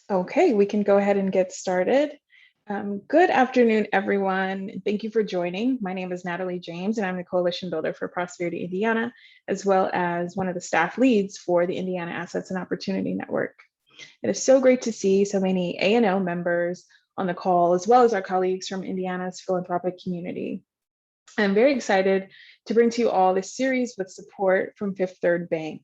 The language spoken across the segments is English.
Okay, we can go ahead and get started. Good afternoon, everyone. Thank you for joining. My name is Natalie James, and I'm the Coalition Builder for Prosperity Indiana, as well as one of the staff leads for the Indiana Assets and Opportunity Network. It is so great to see so many A&O members on the call, as well as our colleagues from Indiana's philanthropic community. I'm very excited to bring to you all this series with support from Fifth Third Bank.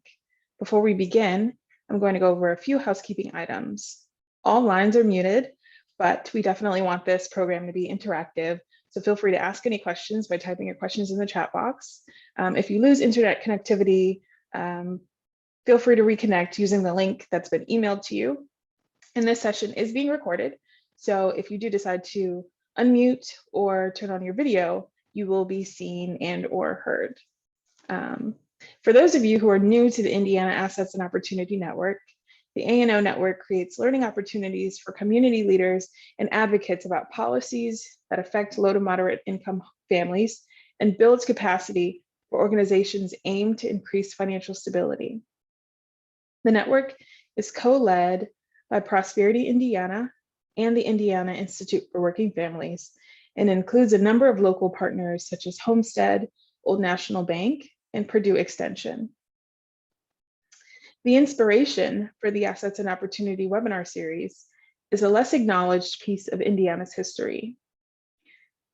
Before we begin, I'm going to go over a few housekeeping items. All lines are muted, but we definitely want this program to be interactive. So feel free to ask any questions by typing your questions in the chat box. If you lose internet connectivity, feel free to reconnect using the link that's been emailed to you. And this session is being recorded. So if you do decide to unmute or turn on your video, you will be seen and or heard. For those of you who are new to the Indiana Assets and Opportunity Network, the A&O Network creates learning opportunities for community leaders and advocates about policies that affect low to moderate income families and builds capacity for organizations aimed to increase financial stability. The network is co-led by Prosperity Indiana and the Indiana Institute for Working Families, and includes a number of local partners such as Homestead, Old National Bank, and Purdue Extension. The inspiration for the Assets and Opportunity webinar series is a less acknowledged piece of Indiana's history.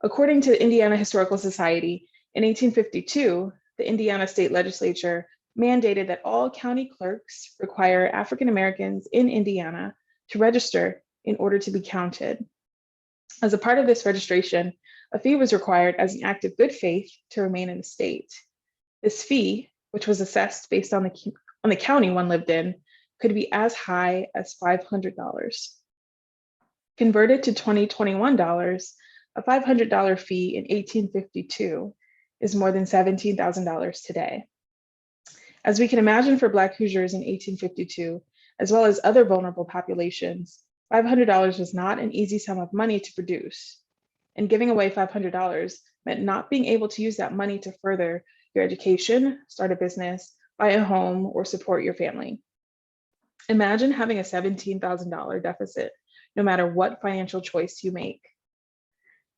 According to the Indiana Historical Society, in 1852, the Indiana State Legislature mandated that all county clerks require African Americans in Indiana to register in order to be counted. As a part of this registration, a fee was required as an act of good faith to remain in the state. This fee, which was assessed based on the county one lived in, could be as high as $500. Converted to 2021 dollars, a $500 fee in 1852 is more than $17,000 today. As we can imagine for Black Hoosiers in 1852, as well as other vulnerable populations, $500 was not an easy sum of money to produce. And giving away $500 meant not being able to use that money to further your education, start a business, buy a home, or support your family. Imagine having a $17,000 deficit, no matter what financial choice you make.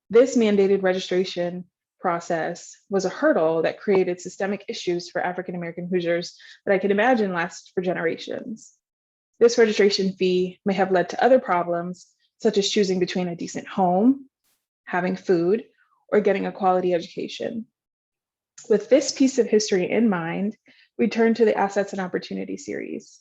This mandated registration process was a hurdle that created systemic issues for African American Hoosiers that I can imagine last for generations. This registration fee may have led to other problems, such as choosing between a decent home, having food, or getting a quality education. With this piece of history in mind, we turn to the Assets and Opportunity series.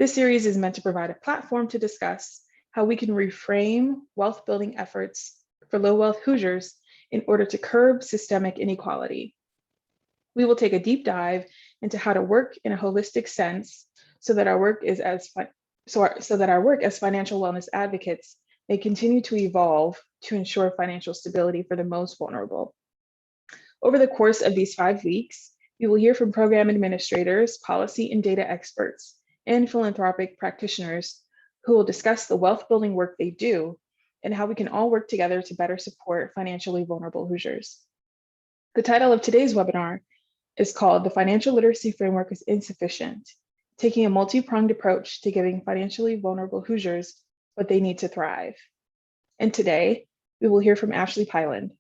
This series is meant to provide a platform to discuss how we can reframe wealth building efforts for low wealth Hoosiers in order to curb systemic inequality. We will take a deep dive into how to work in a holistic sense so that our work as financial wellness advocates may continue to evolve to ensure financial stability for the most vulnerable. Over the course of these 5 weeks, you will hear from program administrators, policy and data experts, and philanthropic practitioners who will discuss the wealth building work they do and how we can all work together to better support financially vulnerable Hoosiers. The title of today's webinar is called The Financial Literacy Framework is Insufficient, taking a multi-pronged approach to giving financially vulnerable Hoosiers what they need to thrive. And today, we will hear from Ashley Pyland.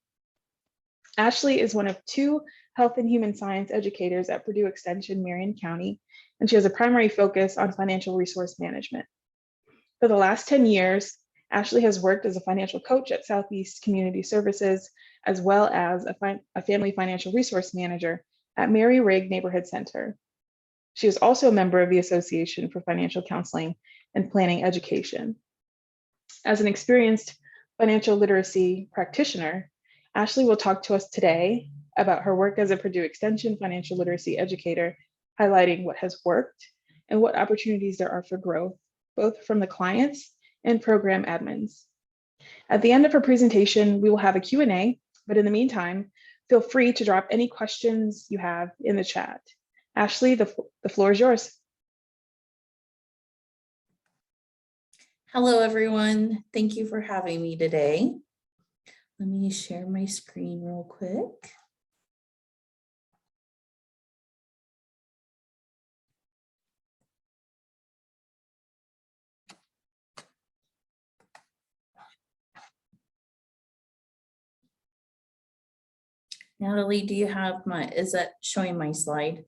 Ashley is one of 2 health and human science educators at Purdue Extension, Marion County, and she has a primary focus on financial resource management. For the last 10 years, Ashley has worked as a financial coach at Southeast Community Services, as well as a family financial resource manager at Mary Rigg Neighborhood Center. She is also a member of the Association for Financial Counseling and Planning Education. As an experienced financial literacy practitioner, Ashley will talk to us today about her work as a Purdue Extension financial literacy educator, highlighting what has worked and what opportunities there are for growth, both from the clients and program admins. At the end of her presentation, we will have a Q&A, but in the meantime, feel free to drop any questions you have in the chat. Ashley, the floor is yours. Hello, everyone. Thank you for having me today. Let me share my screen real quick. Natalie, do you have is that showing my slide?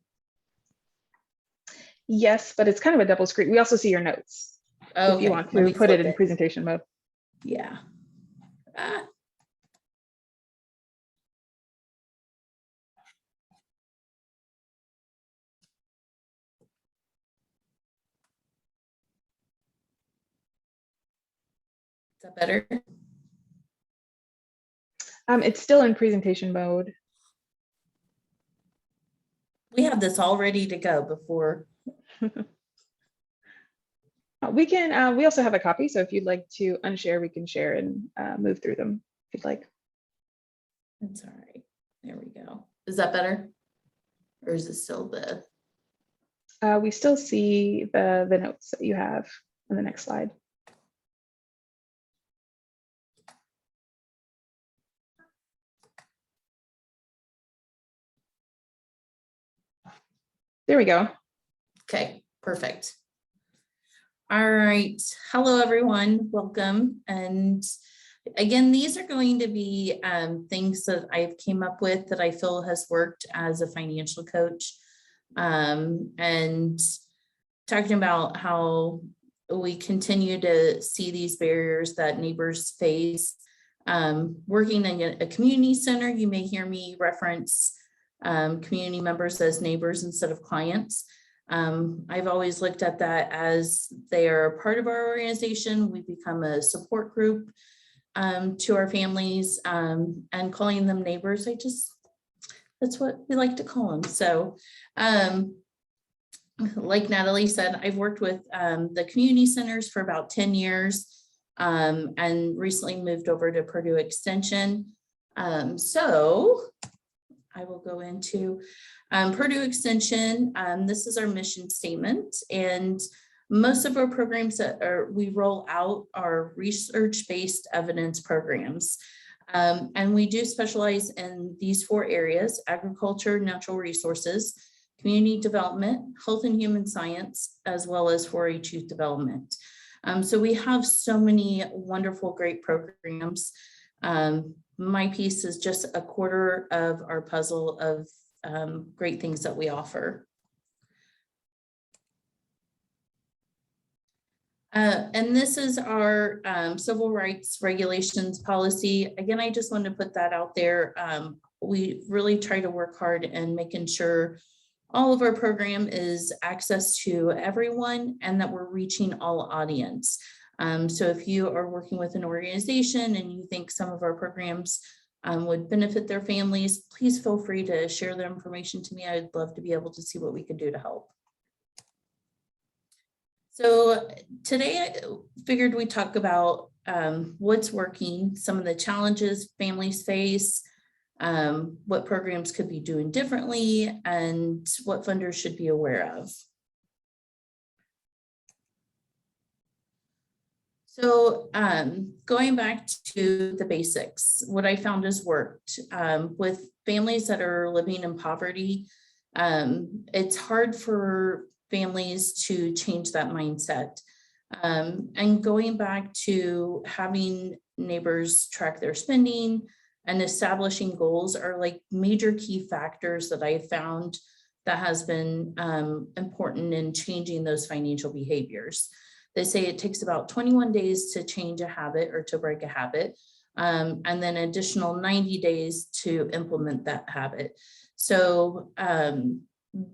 Yes, but it's kind of a double screen. We also see your notes if you Okay, want let to me put it flip in it. presentation mode. Yeah. Ah. Is that better? It's still in presentation mode. We have this all ready to go before. We also have a copy, so if you'd like to unshare, we can share and move through them if you'd like. It's all right. There we go. Is that better? Or is it still the? We still see the notes that you have on the next slide. There we go. Okay, perfect. All right. Hello, everyone. Welcome. And again, these are going to be things that I've came up with that I feel has worked as a financial coach. And talking about how we continue to see these barriers that neighbors face. Working in a community center, you may hear me reference community members as neighbors instead of clients. I've always looked at that as they are a part of our organization. We become a support group to our families, and calling them neighbors. That's what we like to call them. So like Natalie said, I've worked with the community centers for about 10 years and recently moved over to Purdue Extension. So I will go into Purdue Extension. This is our mission statement, and most of our programs that we roll out are research-based evidence programs. And we do specialize in these 4 areas: agriculture, natural resources, community development, health and human science, as well as 4-H youth development. So we have so many wonderful, great programs. My piece is just a quarter of our puzzle of great things that we offer. And this is our civil rights regulations policy. Again, I just wanted to put that out there. We really try to work hard in making sure all of our program is access to everyone and that we're reaching all audience. So if you are working with an organization and you think some of our programs would benefit their families, please feel free to share their information to me. I'd love to be able to see what we can do to help. So today I figured we'd talk about what's working, some of the challenges families face, what programs could be doing differently, and what funders should be aware of. So going back to the basics, what I found has worked with families that are living in poverty. It's hard for families to change that mindset. And going back to having neighbors track their spending and establishing goals are like major key factors that I found that has been important in changing those financial behaviors. They say it takes about 21 days to change a habit or to break a habit, and then additional 90 days to implement that habit. So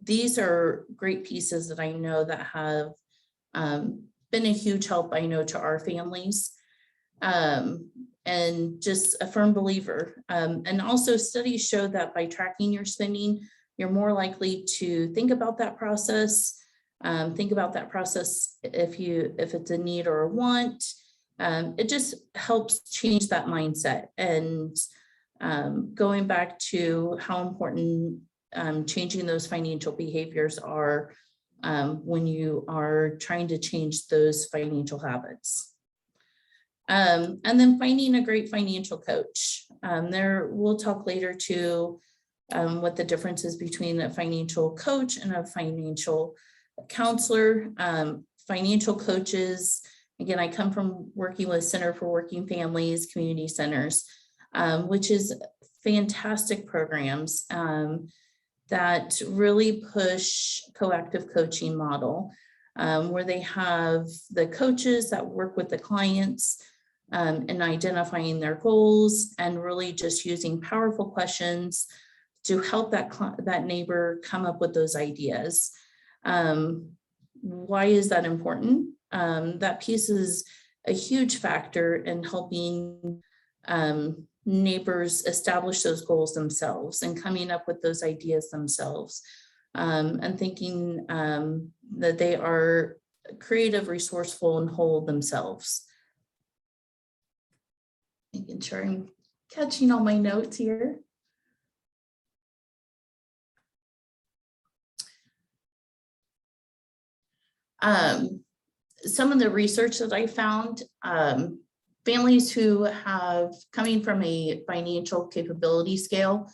these are great pieces that I know that have been a huge help, I know, to our families. And just a firm believer. And also studies show that by tracking your spending, you're more likely to think about that process. If it's a need or a want. It just helps change that mindset. And going back to how important changing those financial behaviors are when you are trying to change those financial habits. And then finding a great financial coach. We'll talk later too what the difference is between a financial coach and a financial counselor. Financial coaches, again, I come from working with Center for Working Families, community centers, which is fantastic programs that really push coactive coaching model, where they have the coaches that work with the clients in identifying their goals and really just using powerful questions to help that neighbor come up with those ideas. Why is that important? That piece is a huge factor in helping neighbors establish those goals themselves and coming up with those ideas themselves, and thinking that they are creative, resourceful, and whole themselves. Making sure I'm catching all my notes here. Some of the research that I found, families who have coming from a financial capability scale,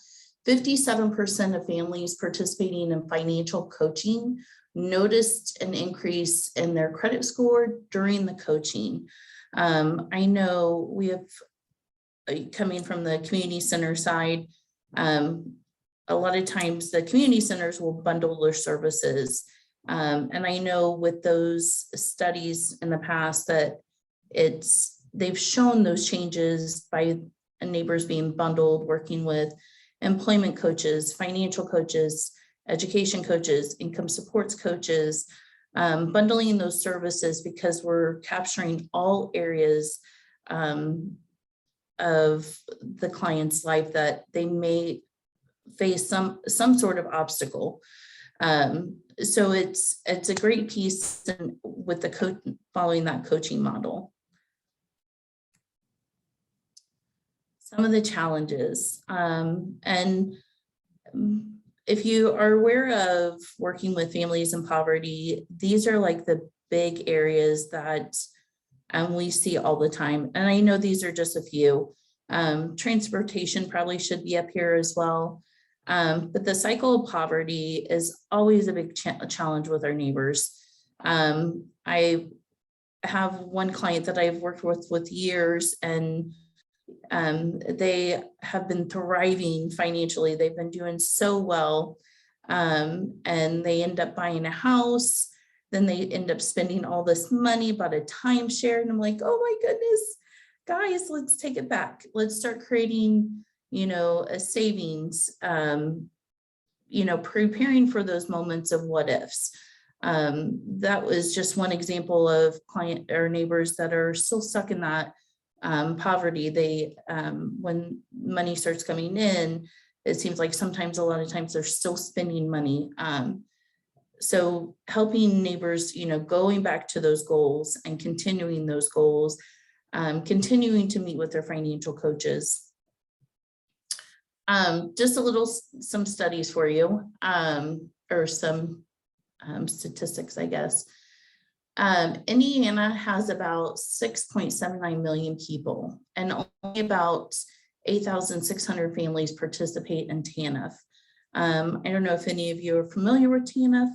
57% of families participating in financial coaching noticed an increase in their credit score during the coaching. I know we have, coming from the community center side, a lot of times the community centers will bundle their services. And I know with those studies in the past that they've shown those changes by neighbors being bundled, working with employment coaches, financial coaches, education coaches, income supports coaches, bundling those services because we're capturing all areas of the client's life that they may face some sort of obstacle. So it's a great piece with the following that coaching model. Some of the challenges, and if you are aware of working with families in poverty, these are like the big areas that we see all the time. And I know these are just a few. Transportation probably should be up here as well. But the cycle of poverty is always a big challenge with our neighbors. I have one client that I've worked with years, and they have been thriving financially. They've been doing so well, and they end up buying a house. Then they end up spending all this money, bought a timeshare, and I'm like, oh my goodness, guys, let's take it back. Let's start creating, a savings, preparing for those moments of what ifs. That was just one example of client or neighbors that are still stuck in that poverty. They, when money starts coming in, it seems like sometimes, a lot of times they're still spending money. So helping neighbors, going back to those goals and continuing those goals, continuing to meet with their financial coaches. Just some studies for you, or some statistics, I guess. Indiana has about 6.79 million people, and only about 8,600 families participate in TANF. I don't know if any of you are familiar with TANF.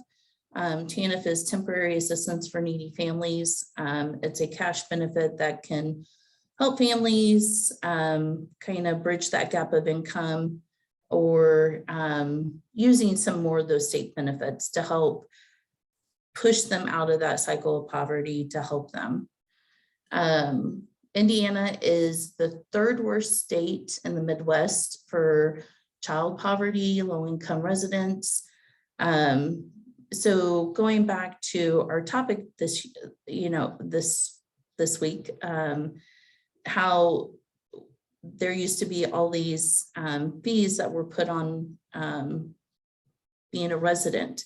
TANF is Temporary Assistance for Needy Families. It's a cash benefit that can help families kind of bridge that gap of income, or using some more of those state benefits to help push them out of that cycle of poverty, to help them. Indiana is the third worst state in the Midwest for child poverty, low-income residents. So going back to our topic this week, how there used to be all these fees that were put on being a resident.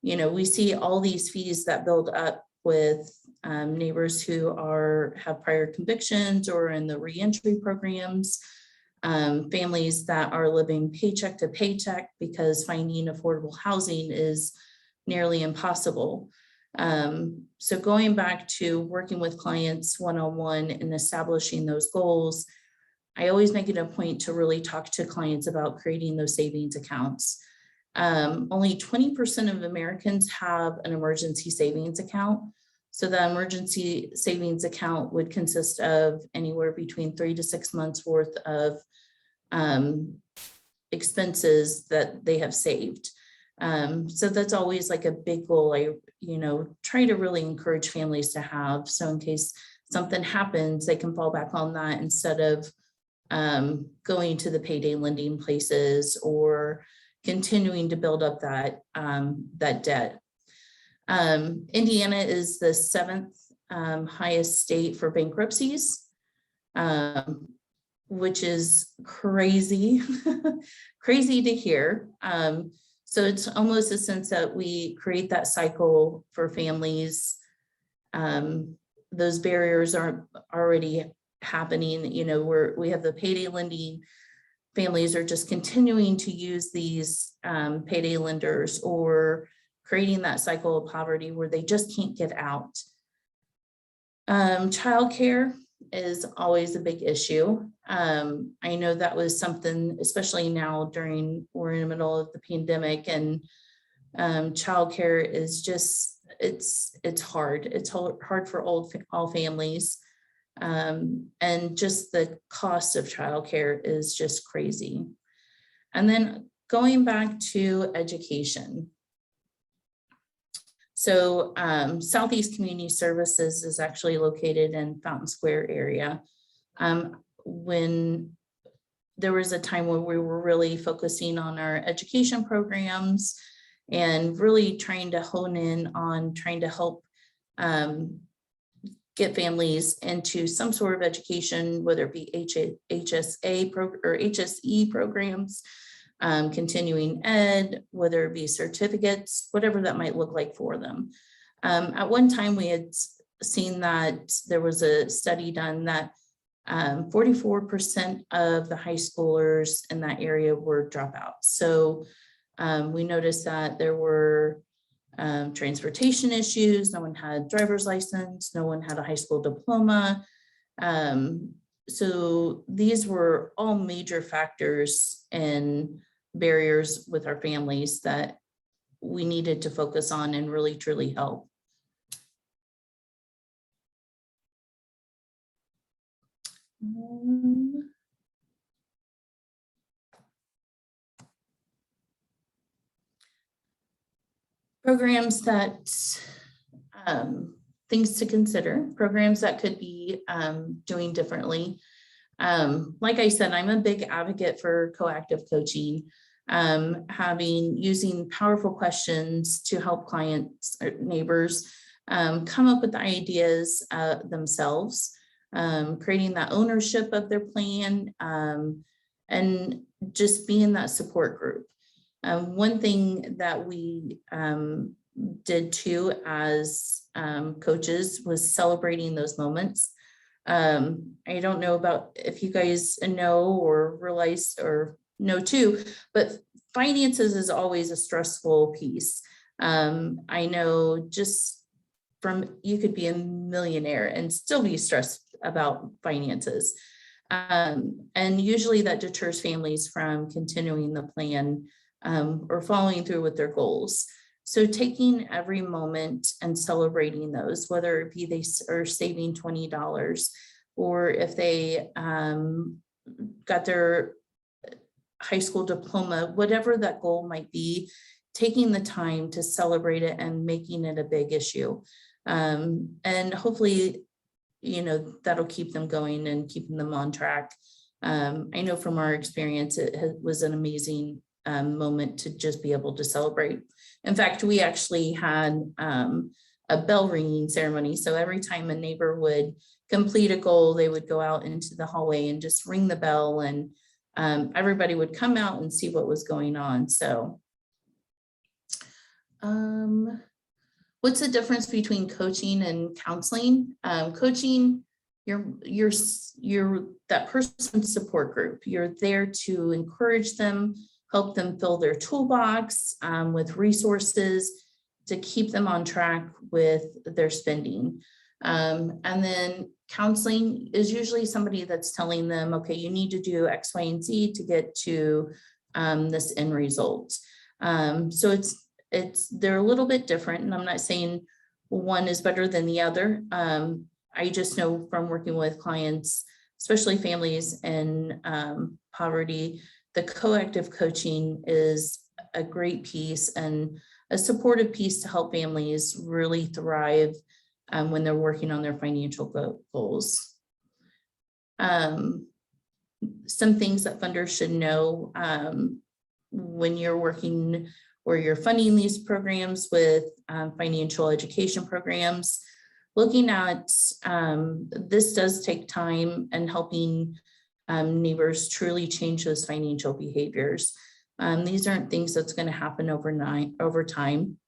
We see all these fees that build up with neighbors who have prior convictions or in the reentry programs, families that are living paycheck to paycheck because finding affordable housing is nearly impossible. So going back to working with clients one-on-one and establishing those goals, I always make it a point to really talk to clients about creating those savings accounts. Only 20% of Americans have an emergency savings account. So the emergency savings account would consist of anywhere between 3 to 6 months worth of expenses that they have saved. So that's always like a big goal I, try to really encourage families to have. So in case something happens, they can fall back on that instead of going to the payday lending places or continuing to build up that debt. Indiana is the 7th highest state for bankruptcies, which is crazy, crazy to hear. So it's almost a sense that we create that cycle for families. Those barriers aren't already happening. We have the payday lending. Families are just continuing to use these payday lenders or creating that cycle of poverty where they just can't get out. Childcare is always a big issue. I know that was something, especially now we're in the middle of the pandemic, and childcare is just, it's hard. It's hard for all families. And just the cost of childcare is just crazy. And then going back to education. So Southeast Community Services is actually located in Fountain Square area. When there was a time when we were really focusing on our education programs and really trying to hone in on trying to help get families into some sort of education, whether it be HSA or HSE programs, continuing ed, whether it be certificates, whatever that might look like for them. At one time, we had seen that there was a study done that 44% of the high schoolers in that area were dropouts. So we noticed that there were transportation issues. No one had driver's license. No one had a high school diploma. So these were all major factors and barriers with our families that we needed to focus on and really truly help. Programs that, things to consider, programs that could be doing differently. Like I said, I'm a big advocate for coactive coaching, using powerful questions to help clients or neighbors come up with the ideas themselves, creating that ownership of their plan, and just being that support group. One thing that we did too as coaches was celebrating those moments. I don't know about if you guys know or realize or know too, but finances is always a stressful piece. I know just you could be a millionaire and still be stressed about finances. And usually that deters families from continuing the plan or following through with their goals. So taking every moment and celebrating those, whether it be they are saving $20 or if they got their high school diploma, whatever that goal might be, taking the time to celebrate it and making it a big issue. And hopefully, that'll keep them going and keeping them on track. I know from our experience, it was an amazing moment to just be able to celebrate. In fact, we actually had a bell ringing ceremony. So every time a neighbor would complete a goal, they would go out into the hallway and just ring the bell, and everybody would come out and see what was going on. So what's the difference between coaching and counseling? Coaching, you're that person's support group. You're there to encourage them, help them fill their toolbox with resources to keep them on track with their spending. And then counseling is usually somebody that's telling them, okay, you need to do X, Y, and Z to get to this end result. So they're a little bit different, and I'm not saying one is better than the other. I just know from working with clients, especially families in poverty, the coactive coaching is a great piece and a supportive piece to help families really thrive when they're working on their financial goals. Some things that funders should know when you're working or you're funding these programs with financial education programs, looking at this does take time and helping neighbors truly change those financial behaviors. These aren't things that's going to happen overnight, over time.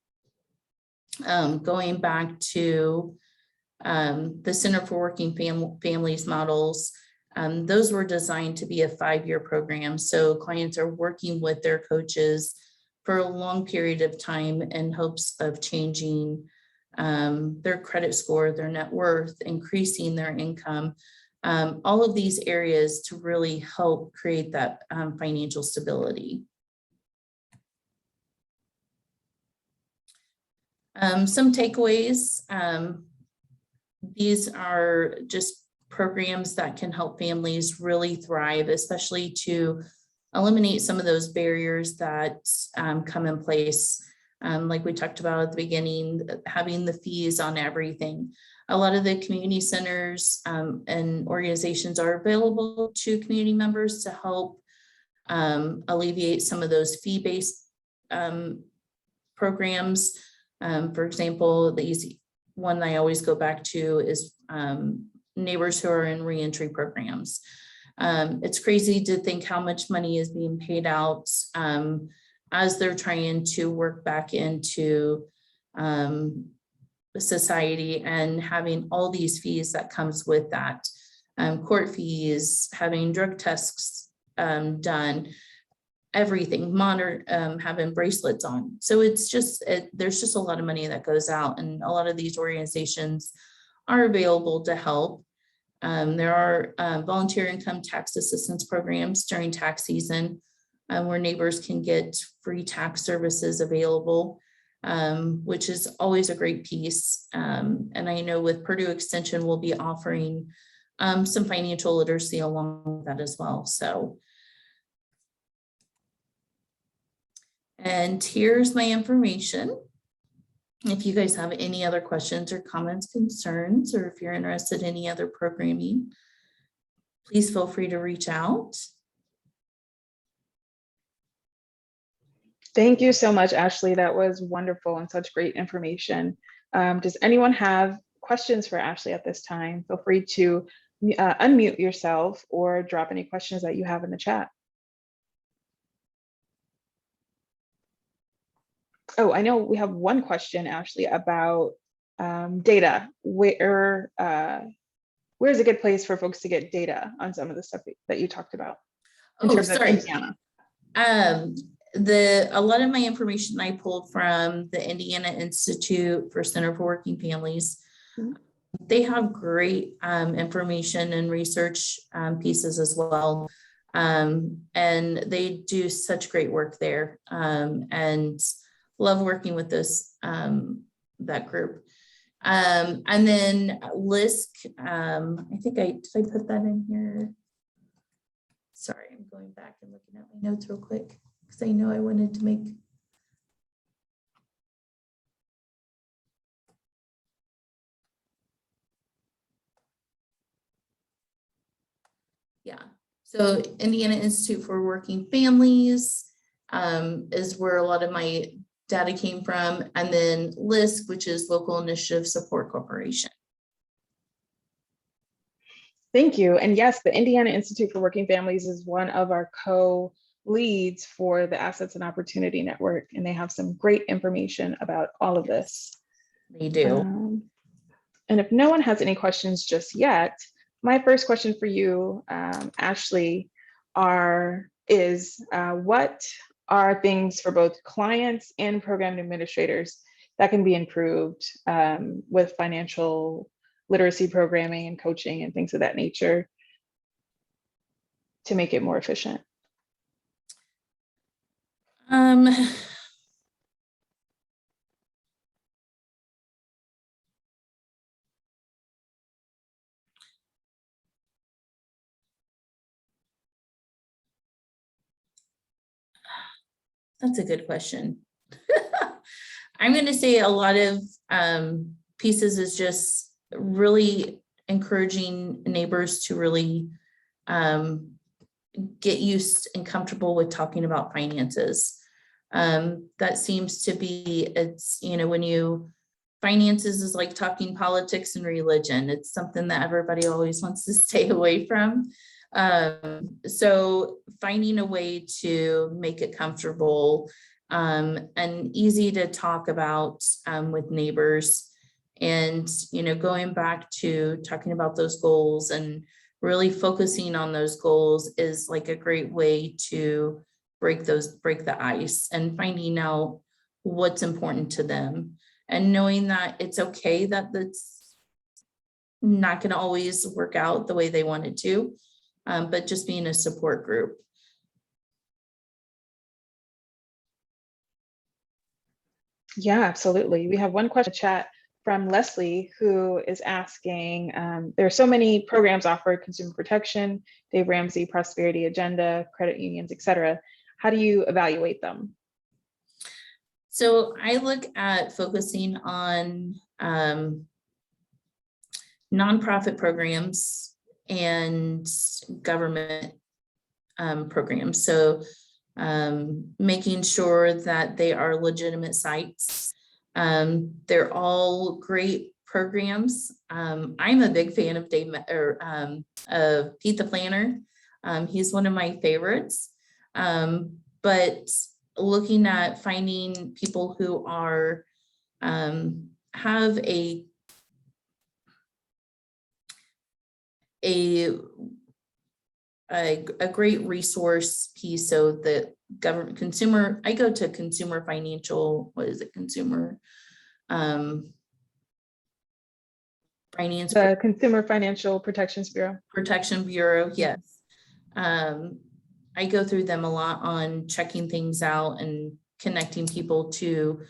Going back to the Center for Working Families models, those were designed to be a 5-year program. So clients are working with their coaches for a long period of time in hopes of changing their credit score, their net worth, increasing their income, all of these areas to really help create that financial stability. Some takeaways. These are just programs that can help families really thrive, especially to eliminate some of those barriers that come in place. Like we talked about at the beginning, having the fees on everything. A lot of the community centers and organizations are available to community members to help alleviate some of those fee-based programs. For example, the easy one I always go back to is neighbors who are in reentry programs. It's crazy to think how much money is being paid out as they're trying to work back into society and having all these fees that comes with that. Court fees, having drug tests done, everything, having bracelets on. So it's just, there's just a lot of money that goes out, and a lot of these organizations are available to help. There are volunteer income tax assistance programs during tax season where neighbors can get free tax services available, which is always a great piece. And I know with Purdue Extension, we'll be offering some financial literacy along with that as well. So, and here's my information. If you guys have any other questions or comments, concerns, or if you're interested in any other programming, please feel free to reach out. Thank you so much, Ashley. That was wonderful and such great information. Does anyone have questions for Ashley at this time? Feel free to unmute yourself or drop any questions that you have in the chat. Oh, I know we have one question, Ashley, about data. Where's a good place for folks to get data on some of the stuff that you talked about in terms of Indiana? A lot of my information I pulled from the Indiana Institute for Center for Working Families. Mm-hmm. They have great information and research pieces as well. And they do such great work there, and love working with this, that group. And then LISC, I think did I put that in here? Sorry, I'm going back and looking at my notes real quick because I know I wanted to make. Yeah, so Indiana Institute for Working Families is where a lot of my data came from, and then LISC, which is Local Initiative Support Corporation. Thank you. And yes, the Indiana Institute for Working Families is one of our co-leads for the Assets and Opportunity Network, and they have some great information about all of this. They do. And if no one has any questions just yet, my first question for you, Ashley, is what are things for both clients and program administrators that can be improved with financial literacy programming and coaching and things of that nature to make it more efficient? That's a good question. I'm going to say a lot of pieces is just really encouraging neighbors to really get used and comfortable with talking about finances. That seems to be, it's, you know, when you, finances is like talking politics and religion. It's something that everybody always wants to stay away from. So finding a way to make it comfortable and easy to talk about with neighbors, and, you know, going back to talking about those goals and really focusing on those goals is like a great way to break the ice and finding out what's important to them, and knowing that it's okay that that's not going to always work out the way they want it to, but just being a support group. Yeah, absolutely. We have one question in the chat from Leslie, who is asking, there are so many programs offered: consumer protection, Dave Ramsey, prosperity agenda, credit unions, etc. How do you evaluate them? So I look at focusing on nonprofit programs and government programs. So making sure that they are legitimate sites. They're all great programs. I'm a big fan of of Pete the Planner. He's one of my favorites. But looking at finding people who are have a great resource piece. So the government consumer, I go to consumer financial, what is it? Consumer finance. The Consumer Financial Protections Bureau. Protection Bureau, yes. I go through them a lot on checking things out and connecting people to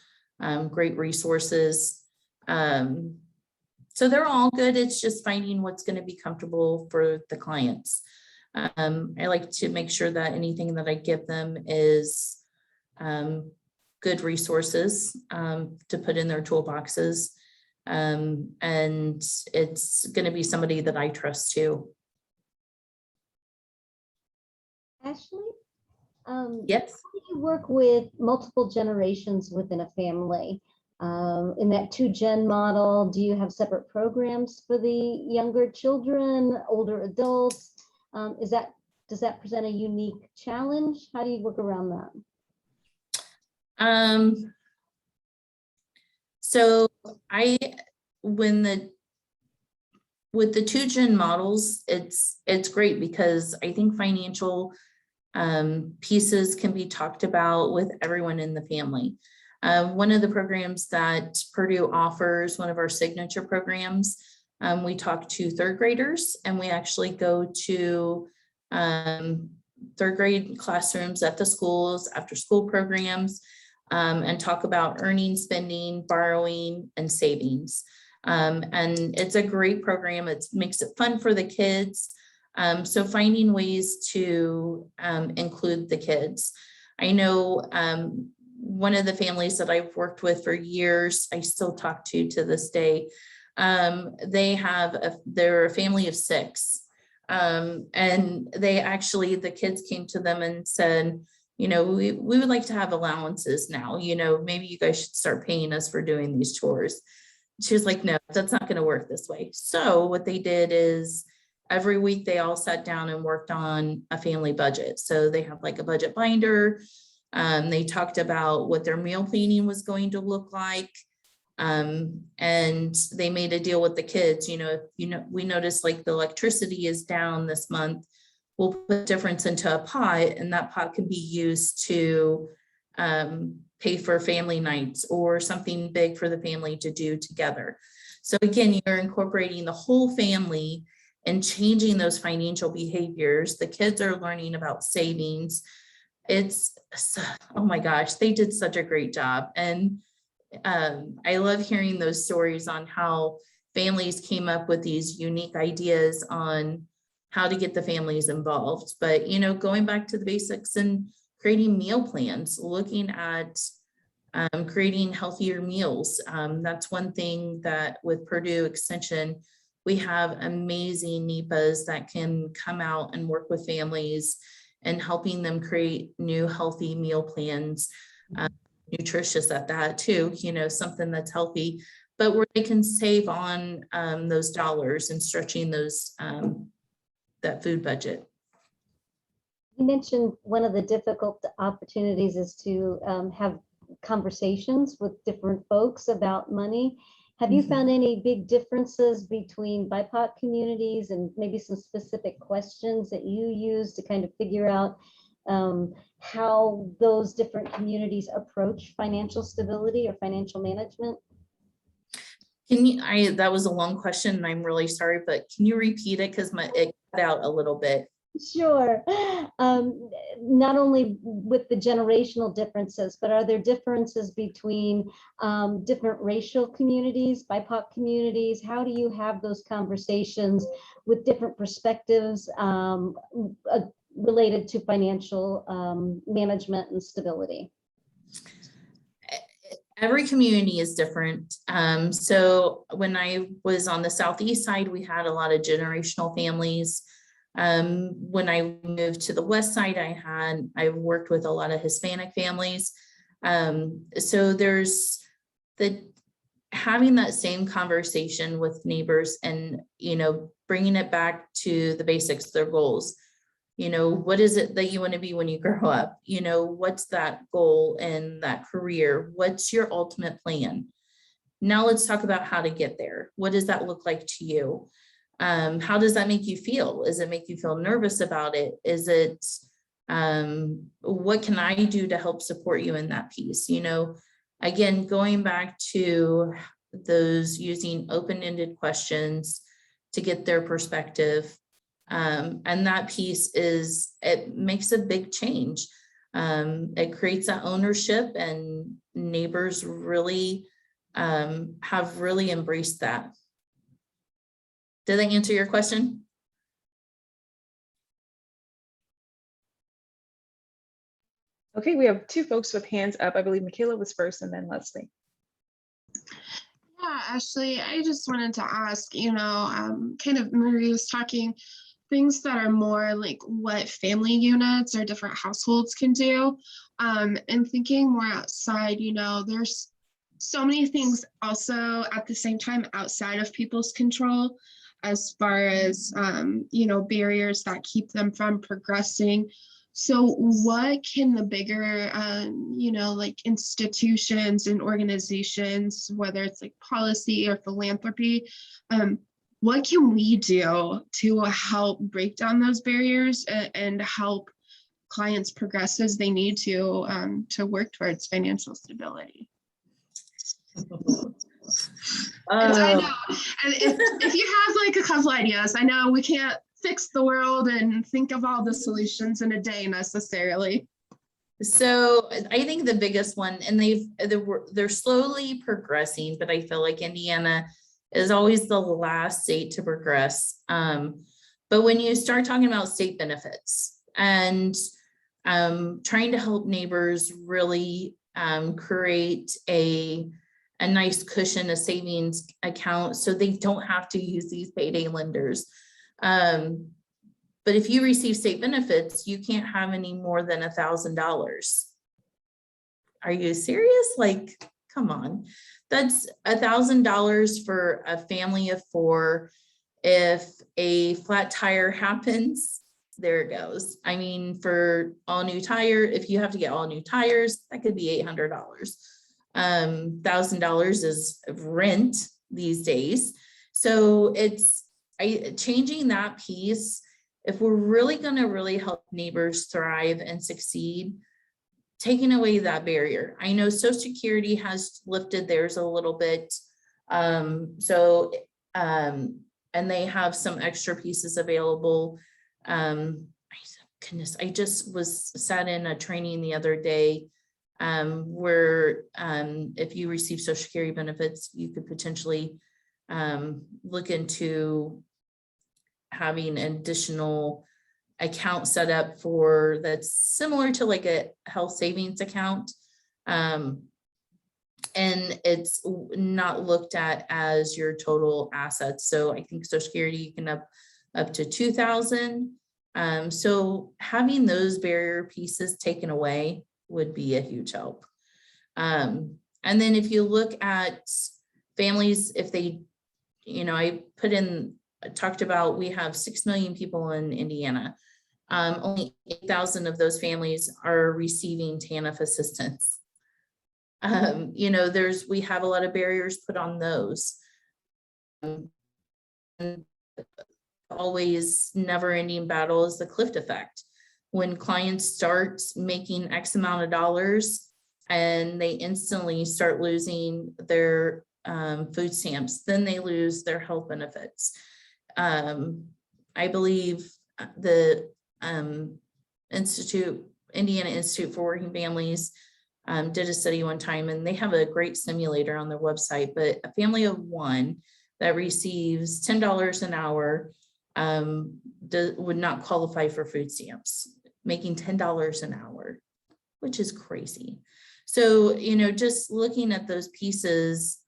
great resources. So they're all good. It's just finding what's going to be comfortable for the clients. I like to make sure that anything that I give them is good resources to put in their toolboxes. And it's going to be somebody that I trust too. Ashley? Yes. How do you work with multiple generations within a family? In that 2-gen model, do you have separate programs for the younger children, older adults? Does that present a unique challenge? How do you work around that? So with the 2-gen models, it's great because I think financial pieces can be talked about with everyone in the family. One of the programs that Purdue offers, one of our signature programs, we talk to 3rd graders, and we actually go to 3rd grade classrooms at the schools, after school programs, and talk about earning, spending, borrowing, and savings. And it's a great program. It makes it fun for the kids. So finding ways to include the kids. I know one of the families that I've worked with for years, I still talk to this day. They're a family of 6. And the kids came to them and said, you know, we would like to have allowances now, you know, maybe you guys should start paying us for doing these chores. She was like, no, that's not going to work this way. So what they did is every week they all sat down and worked on a family budget. So they have like a budget binder. They talked about what their meal planning was going to look like. And they made a deal with the kids. We noticed like the electricity is down this month. We'll put difference into a pot, and that pot can be used to pay for family nights or something big for the family to do together. So again, you're incorporating the whole family and changing those financial behaviors. The kids are learning about savings. Oh my gosh, they did such a great job. And I love hearing those stories on how families came up with these unique ideas on how to get the families involved. But, going back to the basics and creating meal plans, looking at creating healthier meals. That's one thing that with Purdue Extension, we have amazing NEPAs that can come out and work with families and helping them create new healthy meal plans, nutritious at that too, you know, something that's healthy, but where they can save on those dollars and stretching those that food budget. You mentioned one of the difficult opportunities is to have conversations with different folks about money. Have you found any big differences between BIPOC communities and maybe some specific questions that you use to kind of figure out how those different communities approach financial stability or financial management? Can you, that was a long question and I'm really sorry, but can you repeat it? Because it cut out a little bit. Sure. Not only with the generational differences, but are there differences between different racial communities, BIPOC communities? How do you have those conversations with different perspectives related to financial management and stability? Every community is different. So when I was on the Southeast side, we had a lot of generational families. When I moved to the West side, I worked with a lot of Hispanic families. So there's having that same conversation with neighbors and, you know, bringing it back to the basics, their goals. You know, what is it that you want to be when you grow up? You know, what's that goal and that career? What's your ultimate plan? Now let's talk about how to get there. What does that look like to you? How does that make you feel? Does it make you feel nervous about it? Is it, what can I do to help support you in that piece? You know, again, going back to those using open-ended questions to get their perspective. And that piece it makes a big change. It creates that ownership and neighbors really have really embraced that. Did that answer your question? Okay, we have two folks with hands up. I believe Michaela was first and then Leslie. Yeah, Ashley, I just wanted to ask, you know, kind of Marie was talking things that are more like what family units or different households can do. And thinking more outside, you know, there's so many things also at the same time outside of people's control as far as, you know, barriers that keep them from progressing. So what can the bigger, you know, like institutions and organizations, whether it's like policy or philanthropy, what can we do to help break down those barriers and help clients progress as they need to work towards financial stability? I know, and if you have like a couple ideas, I know we can't fix the world and think of all the solutions in a day necessarily. So I think the biggest one, and they're slowly progressing, but I feel like Indiana is always the last state to progress. But when you start talking about state benefits and trying to help neighbors really create a nice cushion, a savings account, so they don't have to use these payday lenders. But if you receive state benefits, you can't have any more than $1,000. Are you serious? Like, come on. That's $1,000 for a family of 4. If a flat tire happens, there it goes. I mean, for all new tire, if you have to get all new tires, that could be $800. $1,000 is rent these days. So it's changing that piece. If we're really going to really help neighbors thrive and succeed, taking away that barrier. I know Social Security has lifted theirs a little bit. And they have some extra pieces available. Goodness, I just sat in a training the other day where if you receive Social Security benefits, you could potentially look into having additional account set up for that's similar to like a health savings account. And it's not looked at as your total assets. So I think Social Security, you can up to 2,000. So having those barrier pieces taken away would be a huge help. And then if you look at families, if they, I talked about, we have 6 million people in Indiana. Only 8,000 of those families are receiving TANF assistance. We have a lot of barriers put on those. Always never ending battle is the cliff effect. When clients start making X amount of dollars and they instantly start losing their food stamps, then they lose their health benefits. I believe the Indiana Institute for Working Families did a study one time, and they have a great simulator on their website, but a family of one that receives $10 an hour would not qualify for food stamps, making $10 an hour, which is crazy. So, just looking at those pieces,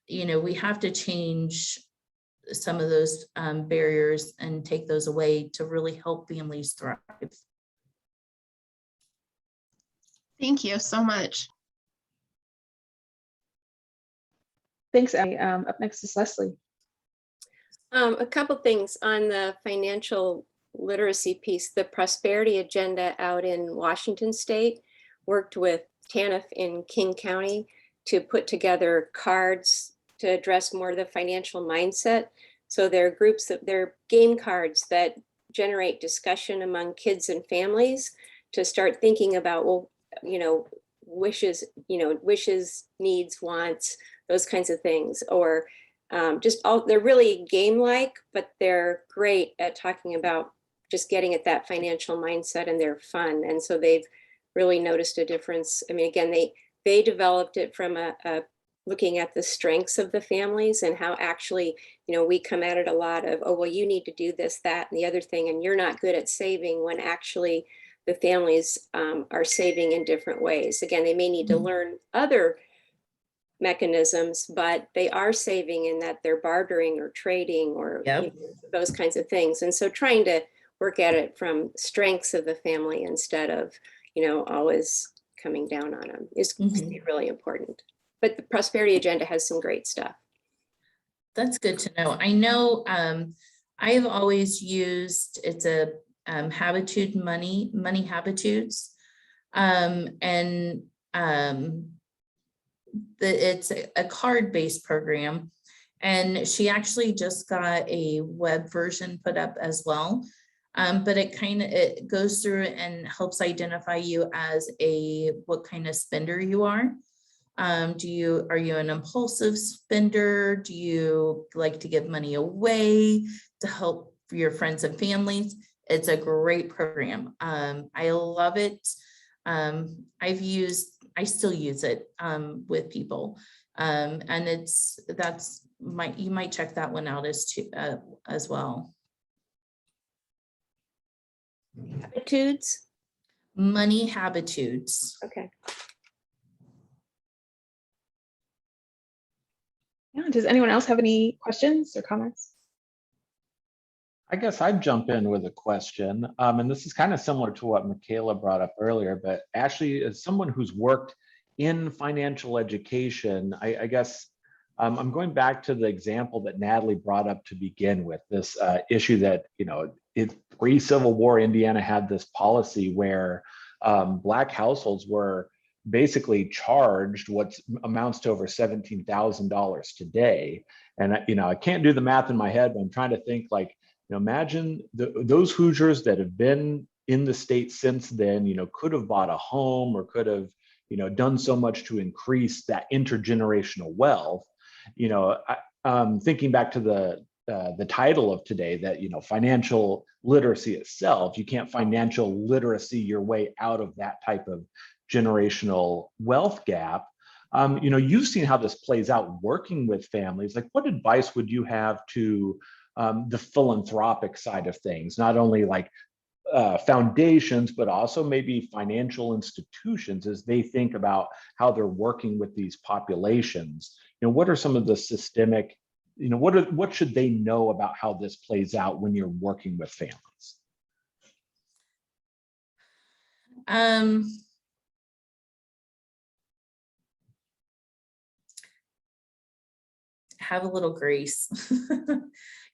we have to change some of those barriers and take those away to really help families thrive. Thank you so much. Thanks, Abby. Up next is Leslie. A couple things on the financial literacy piece. The Prosperity Agenda out in Washington State worked with TANF in King County to put together cards to address more of the financial mindset. So there are groups they're game cards that generate discussion among kids and families to start thinking about, well, wishes, needs, wants, those kinds of things, or they're really game-like, but they're great at talking about just getting at that financial mindset, and they're fun. And so they've really noticed a difference. I mean, again, they developed it from a looking at the strengths of the families and how actually, we come at it a lot of, oh, well, you need to do this, that, and the other thing, and you're not good at saving, when actually the families are saving in different ways. Again, they may need to learn other mechanisms, but they are saving in that they're bartering or trading or those kinds of things. And so trying to work at it from strengths of the family instead of, always coming down on them is really important. But the Prosperity Agenda has some great stuff. That's good to know. I know I've always used, it's a Habitude money habitudes. It's a card-based program, and she actually just got a web version put up as well. But it goes through and helps identify you as what kind of spender you are. Are you an impulsive spender? Do you like to give money away to help your friends and families? It's a great program. I love it. I still use it with people. And you might check that one out as well. Habitudes? Money habitudes. Okay. Yeah, does anyone else have any questions or comments? I guess I'd jump in with a question, and this is kind of similar to what Michaela brought up earlier, but Ashley, as someone who's worked in financial education, I guess I'm going back to the example that Natalie brought up to begin with, this issue that, pre-Civil War, Indiana had this policy where Black households were basically charged what amounts to over $17,000 today. And, I can't do the math in my head, but I'm trying to think, like, imagine those Hoosiers that have been in the state since then, could have bought a home or could have, done so much to increase that intergenerational wealth. Thinking back to the title of today, that, financial literacy itself, you can't financial literacy your way out of that type of generational wealth gap. You've seen how this plays out working with families. Like, what advice would you have to the philanthropic side of things, not only like foundations, but also maybe financial institutions as they think about how they're working with these populations? What are some of the systemic, what should they know about how this plays out when you're working with families? Have a little grace.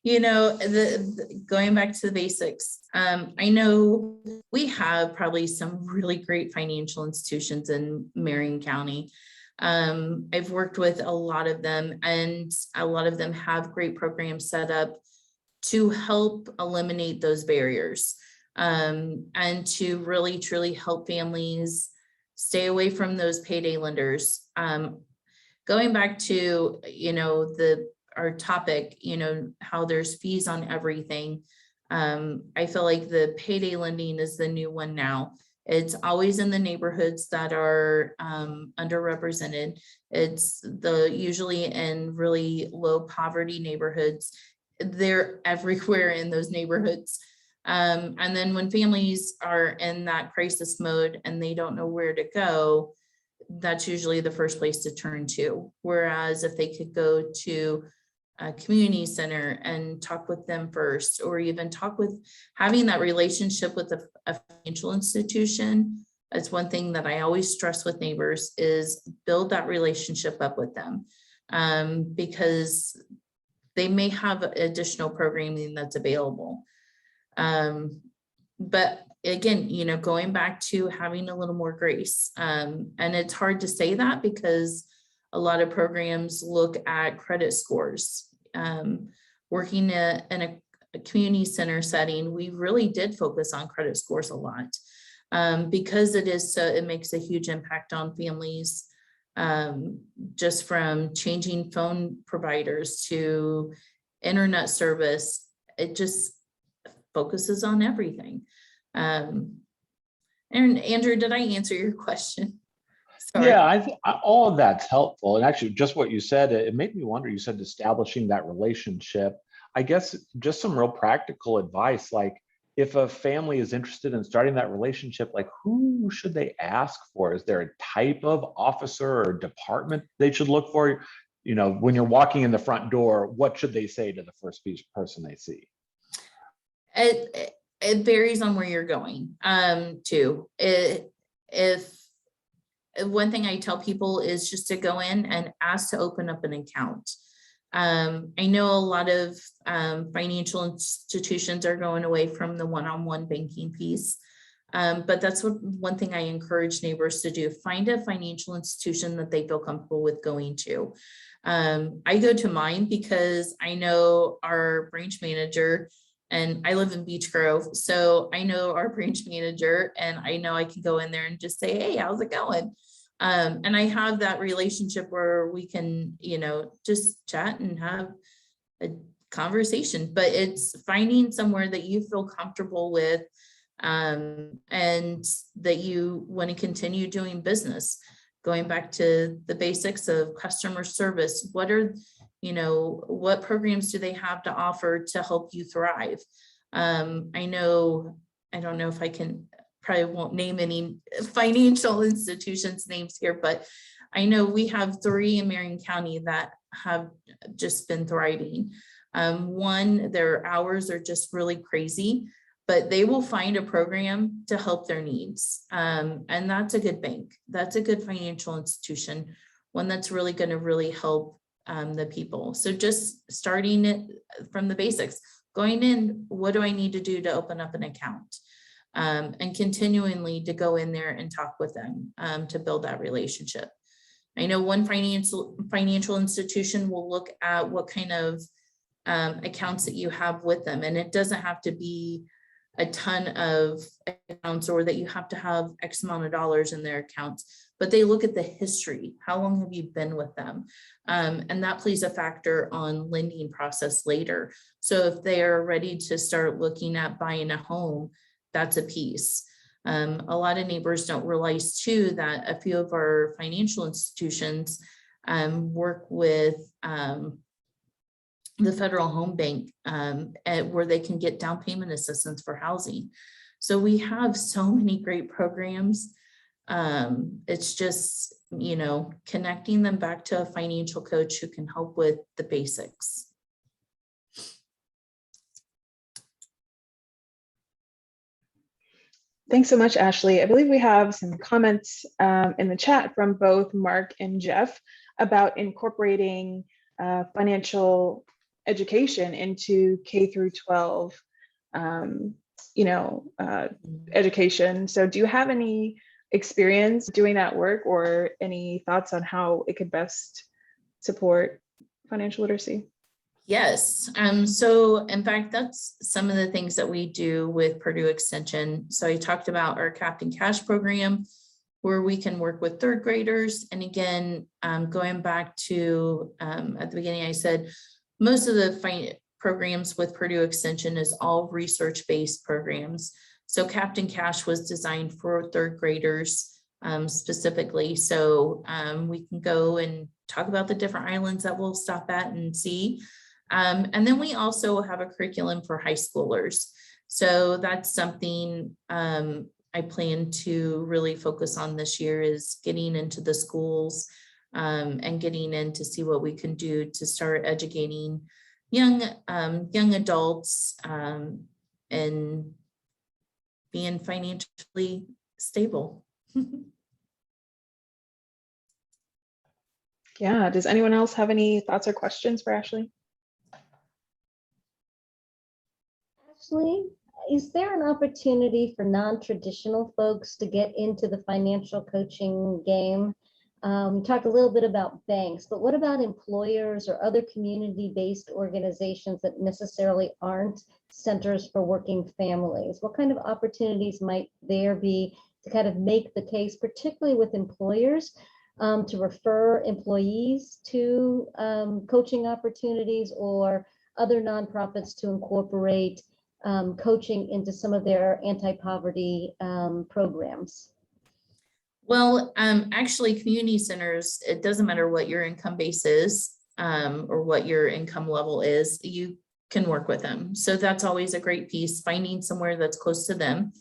Going back to the basics, I know we have probably some really great financial institutions in Marion County. I've worked with a lot of them, and a lot of them have great programs set up to help eliminate those barriers, and to really truly help families stay away from those payday lenders. Going back to, our topic, how there's fees on everything. I feel like the payday lending is the new one now. It's always in the neighborhoods that are underrepresented. It's usually in really low poverty neighborhoods. They're everywhere in those neighborhoods. And then when families are in that crisis mode and they don't know where to go, that's usually the first place to turn to. Whereas if they could go to a community center and talk with them first, or even having that relationship with a financial institution, that's one thing that I always stress with neighbors, is build that relationship up with them, because they may have additional programming that's available. But again, going back to having a little more grace. And it's hard to say that because a lot of programs look at credit scores. Working in a community center setting, we really did focus on credit scores a lot, because it makes a huge impact on families, just from changing phone providers to internet service. It just focuses on everything. And Andrew, did I answer your question? Sorry. Yeah, all of that's helpful. And actually, just what you said, it made me wonder. You said establishing that relationship. I guess just some real practical advice, like if a family is interested in starting that relationship, like who should they ask for? Is there a type of officer or department they should look for? When you're walking in the front door, what should they say to the first person they see? It varies on where you're going to. If one thing I tell people is just to go in and ask to open up an account. I know a lot of financial institutions are going away from the one-on-one banking piece. But that's one thing I encourage neighbors to do. Find a financial institution that they feel comfortable with going to. I go to mine because I know our branch manager, and I live in Beech Grove. So I know our branch manager, and I know I can go in there and just say, hey, how's it going? And I have that relationship where we can, just chat and have a conversation, but it's finding somewhere that you feel comfortable with, and that you want to continue doing business. Going back to the basics of customer service, what programs do they have to offer to help you thrive? I don't know if I can, probably won't name any financial institutions names here, but I know we have 3 in Marion County that have just been thriving. One, their hours are just really crazy, but they will find a program to help their needs. And that's a good bank. That's a good financial institution, one that's really going to really help the people. So just starting it from the basics, going in, what do I need to do to open up an account? And continually to go in there and talk with them to build that relationship. I know one financial institution will look at what kind of accounts that you have with them, and it doesn't have to be a ton of accounts or that you have to have X amount of dollars in their accounts, but they look at the history. How long have you been with them? And that plays a factor on lending process later. So if they are ready to start looking at buying a home, that's a piece. A lot of neighbors don't realize too that a few of our financial institutions work with the Federal Home Bank where they can get down payment assistance for housing. So we have so many great programs. It's just, connecting them back to a financial coach who can help with the basics. Thanks so much, Ashley. I believe we have some comments in the chat from both Mark and Jeff about incorporating financial education into K through 12, education. So do you have any experience doing that work or any thoughts on how it could best support financial literacy? Yes. So in fact, that's some of the things that we do with Purdue Extension. So I talked about our Captain Cash program, where we can work with third graders. And again, going back to at the beginning, I said, most of the programs with Purdue Extension is all research-based programs. So Captain Cash was designed for third graders specifically. So we can go and talk about the different islands that we'll stop at and see. And then we also have a curriculum for high schoolers. So that's something I plan to really focus on this year, is getting into the schools and getting in to see what we can do to start educating young adults and being financially stable. Yeah, does anyone else have any thoughts or questions for Ashley? Ashley, is there an opportunity for non-traditional folks to get into the financial coaching game? We talked a little bit about banks, but what about employers or other community-based organizations that necessarily aren't centers for working families? What kind of opportunities might there be to kind of make the case, particularly with employers, to refer employees to coaching opportunities, or other nonprofits to incorporate coaching into some of their anti-poverty programs? Well, actually, community centers, it doesn't matter what your income base is or what your income level is, you can work with them. So that's always a great piece, finding somewhere that's close to them.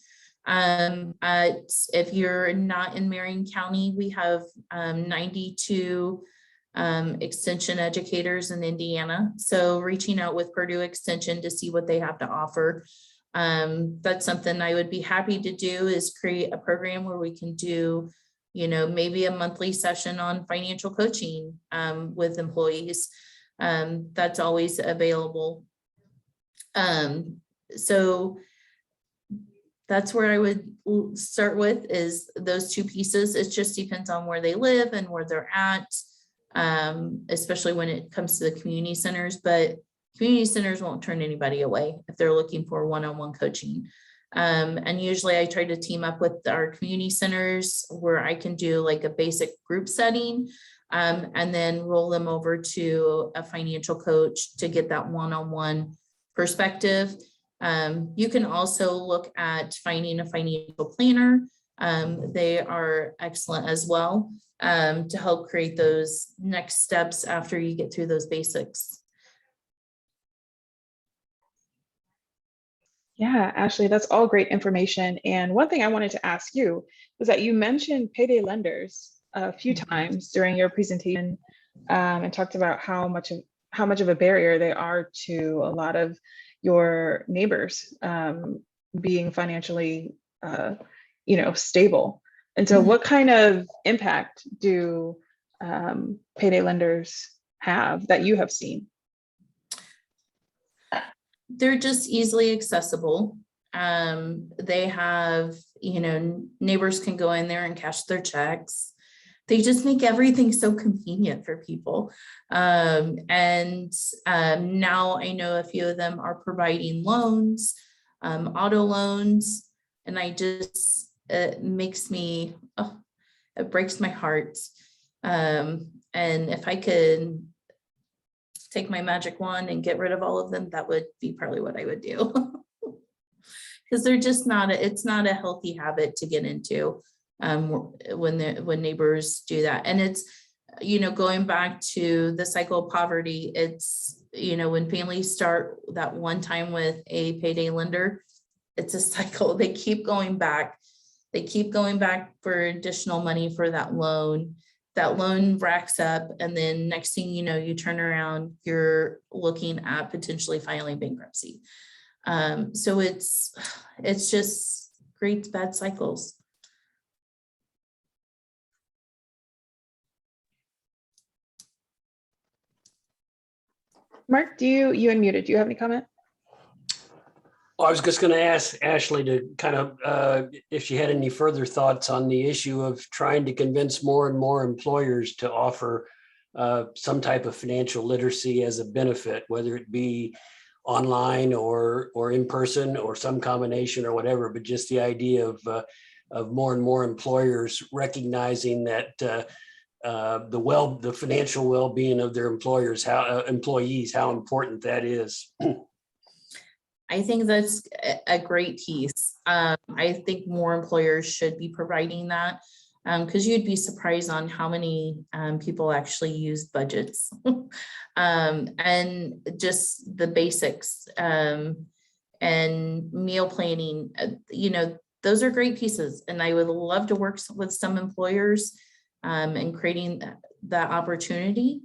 If you're not in Marion County, we have 92 extension educators in Indiana. So reaching out with Purdue Extension to see what they have to offer. That's something I would be happy to do, is create a program where we can do, maybe a monthly session on financial coaching with employees. That's always available. So that's where I would start with, is those two pieces. It just depends on where they live and where they're at, especially when it comes to the community centers. But community centers won't turn anybody away if they're looking for one-on-one coaching. And usually I try to team up with our community centers where I can do like a basic group setting, and then roll them over to a financial coach to get that one-on-one perspective. You can also look at finding a financial planner. They are excellent as well, to help create those next steps after you get through those basics. Yeah, Ashley, that's all great information. And one thing I wanted to ask you was that you mentioned payday lenders a few times during your presentation, and talked about how much of a barrier they are to a lot of your neighbors being financially, stable. And so what kind of impact do payday lenders have that you have seen? They're just easily accessible. They have, neighbors can go in there and cash their checks. They just make everything so convenient for people. And now I know a few of them are providing loans, auto loans, and it makes me, it breaks my heart. And if I could take my magic wand and get rid of all of them, that would be probably what I would do. Because they're just it's not a healthy habit to get into when neighbors do that. And it's, going back to the cycle of poverty, it's, when families start that one time with a payday lender, it's a cycle. They keep going back. They keep going back for additional money for that loan. That loan racks up, and then next thing you know, you turn around, you're looking at potentially filing bankruptcy. So it's just great bad cycles. Mark, you unmuted. Do you have any comment? Well, I was just going to ask Ashley to kind of, if she had any further thoughts on the issue of trying to convince more and more employers to offer some type of financial literacy as a benefit, whether it be online or in person or some combination or whatever, but just the idea of more and more employers recognizing that the financial well-being of their employees, how important that is. I think that's a great piece. I think more employers should be providing that, because you'd be surprised on how many people actually use budgets and just the basics and meal planning. Those are great pieces, and I would love to work with some employers in creating that opportunity.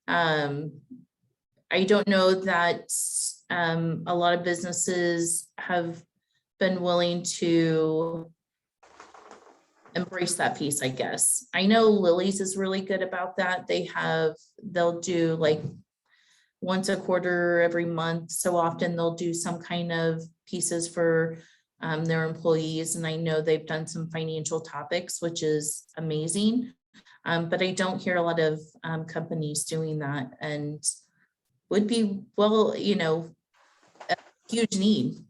I don't know that a lot of businesses have been willing to embrace that piece, I guess. I know Lily's is really good about that. They'll do like once a quarter, every month. So often they'll do some kind of pieces for their employees. And I know they've done some financial topics, which is amazing. But I don't hear a lot of companies doing that, and would be, well, a huge need.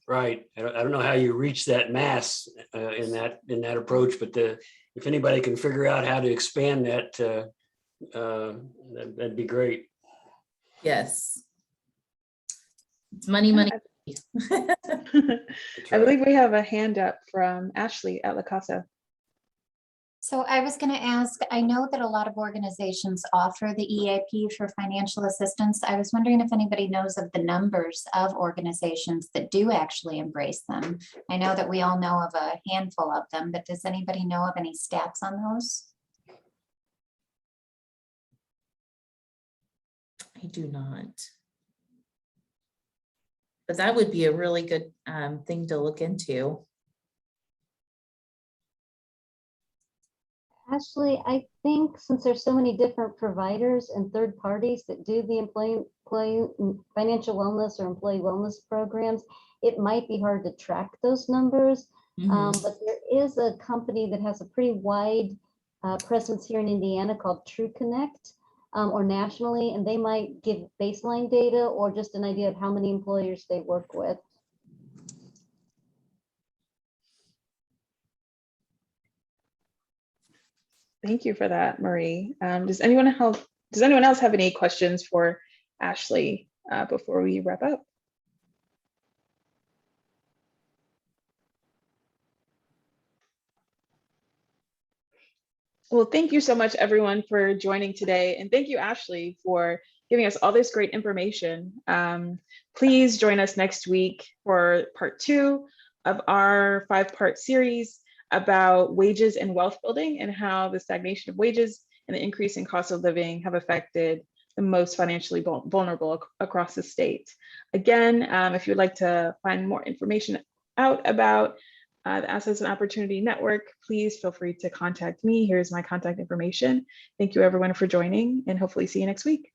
Right. I don't know how you reach that mass in that approach, but if anybody can figure out how to expand that, that'd be great. Yes. It's money, money. I believe we have a hand up from Ashley at La Casa. So I was going to ask, I know that a lot of organizations offer the EAP for financial assistance. I was wondering if anybody knows of the numbers of organizations that do actually embrace them. I know that we all know of a handful of them, but does anybody know of any stats on those? I do not. But that would be a really good thing to look into. Ashley, I think since there's so many different providers and third parties that do the financial wellness or employee wellness programs, it might be hard to track those numbers. But there is a company that has a pretty wide presence here in Indiana called True Connect, or nationally, and they might give baseline data or just an idea of how many employers they work with. Thank you for that, Marie. Does anyone else have any questions for Ashley before we wrap up? Well, thank you so much, everyone, for joining today. And thank you, Ashley, for giving us all this great information. Please join us next week for part 2 of our 5-part series about wages and wealth building, and how the stagnation of wages and the increase in cost of living have affected the most financially vulnerable across the state. Again, if you'd like to find more information out about the Assets and Opportunity Network, please feel free to contact me. Here's my contact information. Thank you, everyone, for joining, and hopefully see you next week.